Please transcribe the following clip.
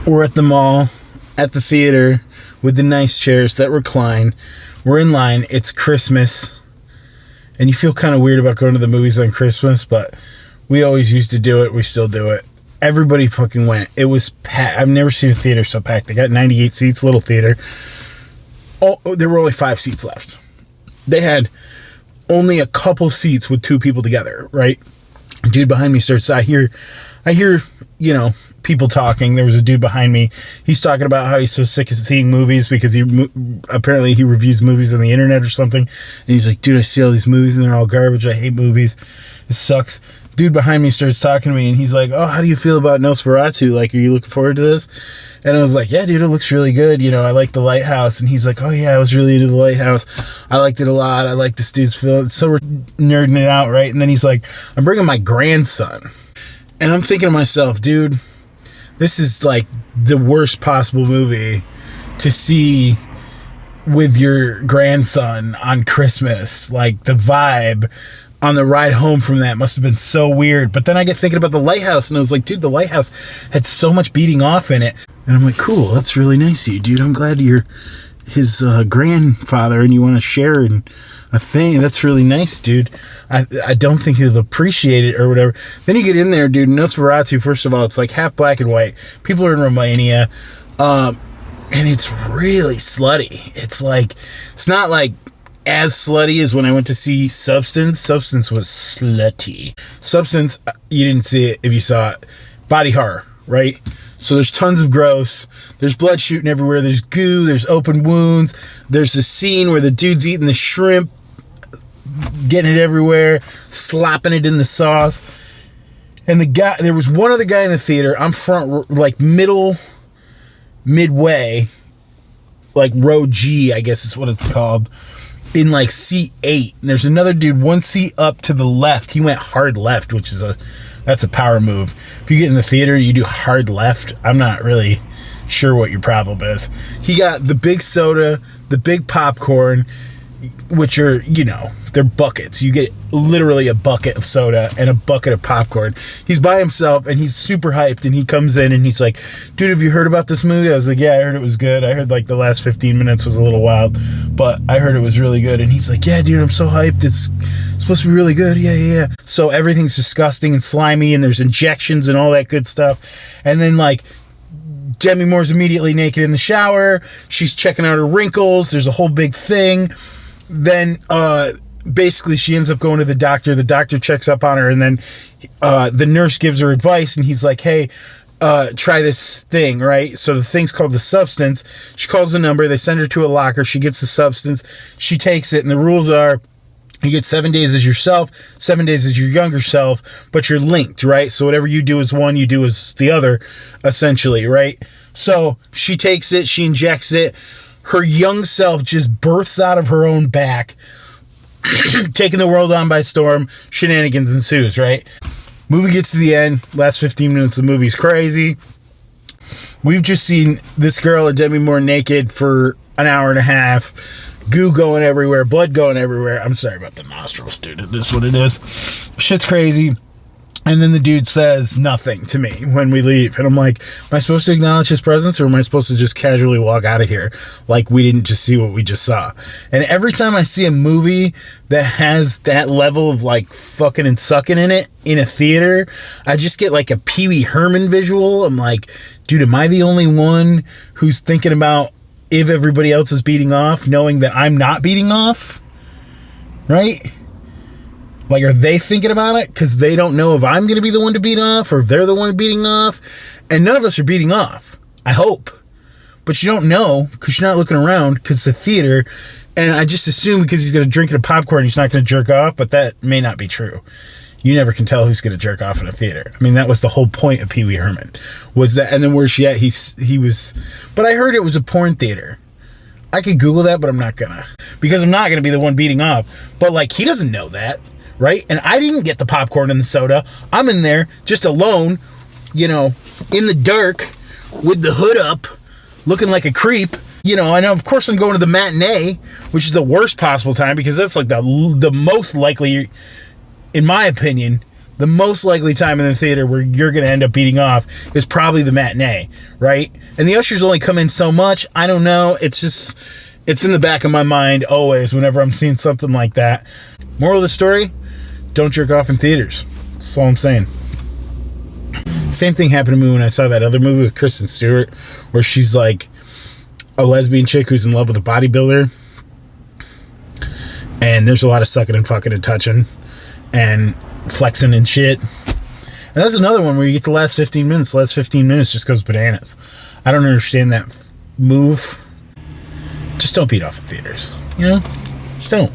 We're at the mall, at the theater, with the nice chairs that recline. We're in line. It's Christmas. And you feel kind of weird about going to the movies on Christmas, but we always used to do it. We still do it. Everybody fucking went. It was packed. I've never seen a theater so packed. They got 98 seats, little theater. Oh, there were only 5 seats left. They had only a couple seats with 2 people together, right? A dude behind me starts, I hear, you know, people talking. There was a dude behind me. He's talking about how he's so sick of seeing movies because apparently he reviews movies on the internet or something. And he's like, dude, I see all these movies and they're all garbage. I hate movies. It sucks. Dude behind me starts talking to me and he's like, oh, how do you feel about Nosferatu? Like, are you looking forward to this? And I was like, yeah, dude, it looks really good. You know, I like The Lighthouse. And he's like, oh yeah, I was really into The Lighthouse. I liked it a lot. I like this dude's film. So we're nerding it out, right? And then he's like, I'm bringing my grandson. And I'm thinking to myself, dude, this is like the worst possible movie to see with your grandson on Christmas. Like, the vibe on the ride home from that must have been so weird. But then I get thinking about The Lighthouse, and I was like, dude, The Lighthouse had so much beating off in it. And I'm like, cool, that's really nice of you, dude. I'm glad you're his grandfather and you want to share in a thing. That's really nice, dude. I don't think he'll appreciate it or whatever. Then you get in there, dude. Nosferatu, first of all, it's like half black and white. People are in Romania. And it's really slutty. It's like, it's not like as slutty as when I went to see Substance. Substance was slutty. Substance, you didn't see it if you saw it. Body horror, right? So there's tons of gross. There's blood shooting everywhere. There's goo. There's open wounds. There's a scene where the dude's eating the shrimp, getting it everywhere, slopping it in the sauce. And the guy, there was one other guy in the theater. I'm front, like midway, like row G, I guess is what it's called, in like seat 8. And there's another dude 1 seat up to the left. He went hard left, which is that's a power move. If you get in the theater, you do hard left. I'm not really sure what your problem is. He got the big soda, the big popcorn, which are, you know, they're buckets. You get literally a bucket of soda and a bucket of popcorn. He's by himself and he's super hyped, and he comes in and he's like, dude, have you heard about this movie? I was like, yeah, I heard it was good. I heard like the last 15 minutes was a little wild, but I heard it was really good. And he's like, yeah, dude, I'm so hyped. It's supposed to be really good. Yeah. So everything's disgusting and slimy, and there's injections and all that good stuff. And then like Demi Moore's immediately naked in the shower. She's checking out her wrinkles. There's a whole big thing. Then basically she ends up going to the doctor. The doctor checks up on her, and then the nurse gives her advice, and he's like, hey, try this thing, right? So the thing's called the substance. She calls the number. They send her to a locker. She gets the substance. She takes it, and the rules are you get 7 days as yourself, 7 days as your younger self, but you're linked, right? So whatever you do as one, you do as the other, essentially, right? So she takes it. She injects it. Her young self just births out of her own back, taking the world on by storm. Shenanigans ensues, right? Movie gets to the end. Last 15 minutes of the movie's crazy. We've just seen this girl and Demi Moore naked for an hour and a half. Goo going everywhere. Blood going everywhere. I'm sorry about the nostrils, dude. It is what it is. Shit's crazy. And then the dude says nothing to me when we leave. And I'm like, am I supposed to acknowledge his presence, or am I supposed to just casually walk out of here like we didn't just see what we just saw? And every time I see a movie that has that level of like fucking and sucking in it in a theater, I just get like a Pee Wee Herman visual. I'm like, dude, am I the only one who's thinking about if everybody else is beating off, knowing that I'm not beating off? Right? Like, are they thinking about it because they don't know if I'm going to be the one to beat off or if they're the one beating off? And none of us are beating off, I hope. But you don't know because you're not looking around because it's a theater. And I just assume because he's going to drink a popcorn, he's not going to jerk off. But that may not be true. You never can tell who's going to jerk off in a theater. I mean, that was the whole point of Pee Wee Herman. Was that, and then where's she at? He was, but I heard it was a porn theater. I could Google that, but I'm not going to. Because I'm not going to be the one beating off. But, like, he doesn't know that. Right? And I didn't get the popcorn and the soda. I'm in there just alone, you know, in the dark with the hood up, looking like a creep. You know, and of course I'm going to the matinee, which is the worst possible time because that's like the most likely, in my opinion, the most likely time in the theater where you're going to end up beating off is probably the matinee, right? And the ushers only come in so much. I don't know. It's just, it's in the back of my mind always whenever I'm seeing something like that. Moral of the story, don't jerk off in theaters. That's all I'm saying. Same thing happened to me when I saw that other movie with Kristen Stewart, where she's like a lesbian chick who's in love with a bodybuilder. And there's a lot of sucking and fucking and touching and flexing and shit. And that's another one where you get the last 15 minutes. The last 15 minutes just goes bananas. I don't understand that move. Just don't beat off in theaters. You know? Just don't.